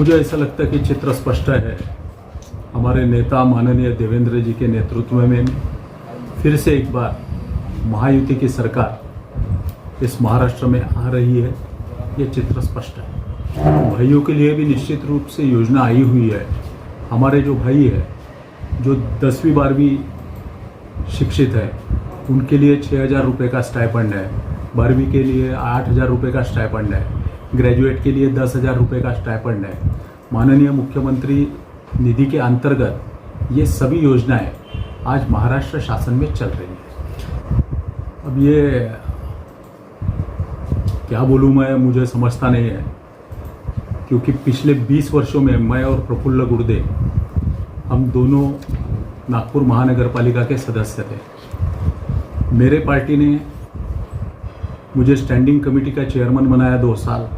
मुझे ऐसा लगता है कि चित्र स्पष्ट है। हमारे नेता माननीय देवेंद्र जी के नेतृत्व में फिर से एक बार महायुति की सरकार इस महाराष्ट्र में आ रही है, ये चित्र स्पष्ट है। भाइयों के लिए भी निश्चित रूप से योजना आई हुई है। हमारे जो भाई है जो 10वीं 12वीं शिक्षित है उनके लिए 6,000 रुपये का स्टाइपेंड है, 12वीं के लिए 8,000 रुपये का स्टाइपेंड है, ग्रेजुएट के लिए 10,000 रुपये का स्टाइपेंड है। माननीय मुख्यमंत्री निधि के अंतर्गत ये सभी योजनाएं आज महाराष्ट्र शासन में चल रही हैं। अब ये क्या बोलूँ मुझे समझता नहीं है, क्योंकि पिछले 20 वर्षों में मैं और प्रफुल्ल गुर्दे हम दोनों नागपुर महानगर पालिका के सदस्य थे। मेरे पार्टी ने मुझे स्टैंडिंग कमेटी का चेयरमैन बनाया 2 साल,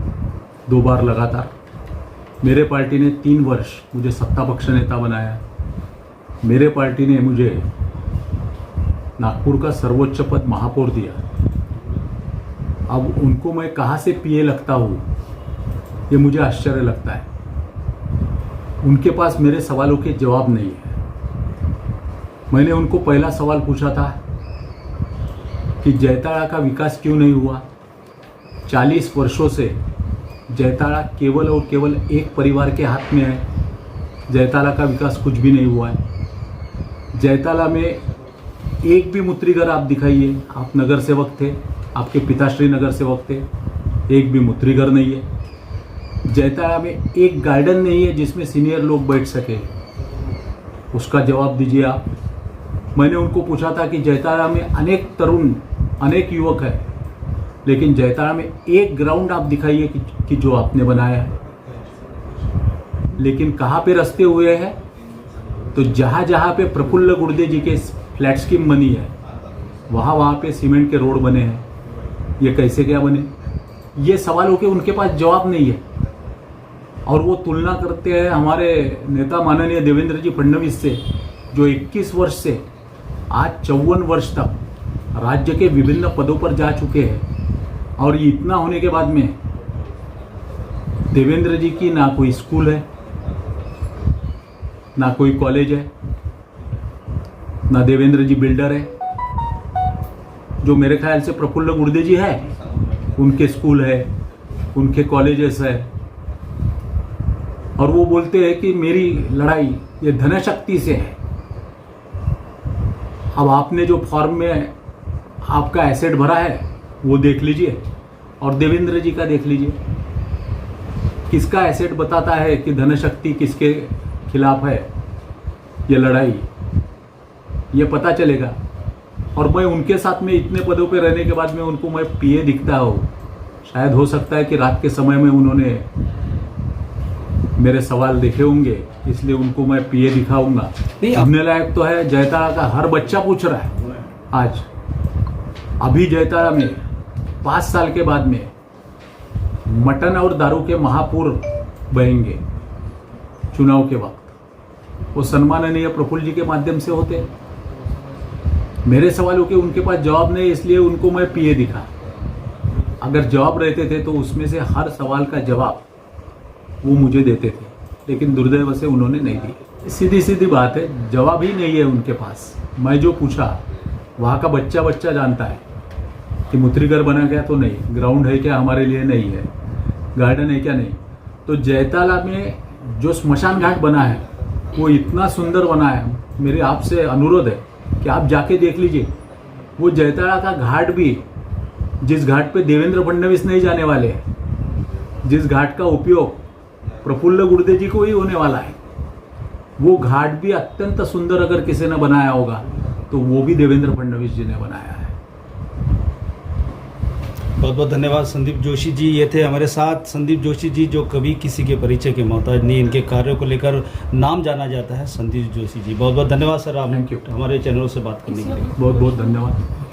2 बार लगातार। मेरे पार्टी ने 3 वर्ष मुझे सत्ता पक्ष नेता बनाया। मेरे पार्टी ने मुझे नागपुर का सर्वोच्च पद महापौर दिया। अब उनको मैं कहाँ से पीए लगता हूँ ये मुझे आश्चर्य लगता है। उनके पास मेरे सवालों के जवाब नहीं है। मैंने उनको पहला सवाल पूछा था कि जैताड़ा का विकास क्यों नहीं हुआ। 40 वर्षों से जैताड़ा केवल और केवल एक परिवार के हाथ में है। जैताड़ा का विकास कुछ भी नहीं हुआ है। जैताड़ा में एक भी मुत्रीघर आप दिखाइए, आप नगर सेवक थे, आपके पिताश्री नगर सेवक थे, एक भी मुत्रीघर नहीं है। जैताड़ा में एक गार्डन नहीं है जिसमें सीनियर लोग बैठ सके, उसका जवाब दीजिए आप। मैंने उनको पूछा था कि जैताड़ा में अनेक तरुण, अनेक युवक है, लेकिन जैताड़ा में एक ग्राउंड आप दिखाइए कि जो आपने बनाया है। लेकिन कहाँ पे रास्ते हुए हैं, तो जहाँ जहाँ पे प्रफुल्ल गुर्दे जी के फ्लैट स्कीम बनी है वहाँ पे सीमेंट के रोड बने हैं। ये कैसे क्या बने, ये सवालों के उनके पास जवाब नहीं है। और वो तुलना करते हैं हमारे नेता माननीय देवेंद्र जी फडणवीस से, जो 21 वर्ष से आज 54 वर्ष तक राज्य के विभिन्न पदों पर जा चुके हैं। और ये इतना होने के बाद में देवेंद्र जी की ना कोई स्कूल है, ना कोई कॉलेज है, ना देवेंद्र जी बिल्डर है। जो मेरे ख्याल से प्रफुल्ल गुर्दे जी है उनके स्कूल है, उनके कॉलेजेस है। और वो बोलते हैं कि मेरी लड़ाई ये धनशक्ति से है। अब आपने जो फॉर्म में आपका एसेट भरा है वो देख लीजिए और देवेंद्र जी का देख लीजिए। किसका एसेट बताता है कि धनशक्ति किसके खिलाफ है ये लड़ाई, ये पता चलेगा। और मैं उनके साथ में इतने पदों पे रहने के बाद में उनको मैं पीए दिखता हूँ। शायद हो सकता है कि रात के समय में उन्होंने मेरे सवाल देखे होंगे, इसलिए उनको मैं पीए दिखाऊंगा। घूमने लायक तो है। जैताड़ा का हर बच्चा पूछ रहा है आज। अभी जैताड़ा में 5 साल के बाद में मटन और दारू के महापूर बहेंगे चुनाव के वक्त। वो सम्माननीय प्रफुल्ल जी के माध्यम से होते हैं। मेरे सवालों के उनके पास जवाब नहीं, इसलिए उनको मैं पीए दिखा। अगर जवाब रहते थे तो उसमें से हर सवाल का जवाब वो मुझे देते थे, लेकिन दुर्दैव से उन्होंने नहीं दिया। सीधी सीधी बात है, जवाब ही नहीं है उनके पास। मैं जो पूछा वहाँ का बच्चा बच्चा जानता है कि मुत्रीघर बना गया तो नहीं, ग्राउंड है क्या हमारे लिए नहीं है, गार्डन है क्या नहीं। तो जैताड़ा में जो स्मशान घाट बना है वो इतना सुंदर बना है। मेरे आपसे अनुरोध है कि आप जाके देख लीजिए। वो जैताड़ा का घाट भी, जिस घाट पे देवेंद्र फडणवीस नहीं जाने वाले हैं, जिस घाट का उपयोग प्रफुल्ल गुर्दे जी को ही होने वाला है, वो घाट भी अत्यंत सुंदर अगर किसी ने बनाया होगा तो वो भी देवेंद्र फडणवीस जी ने बनाया है। बहुत बहुत धन्यवाद संदीप जोशी जी। ये थे हमारे साथ संदीप जोशी जी, जो कभी किसी के परिचय के मोहताज नहीं। इनके कार्यों को लेकर नाम जाना जाता है संदीप जोशी जी। बहुत बहुत धन्यवाद सर, आप हमारे चैनल से बात करने के लिए। बहुत बहुत धन्यवाद।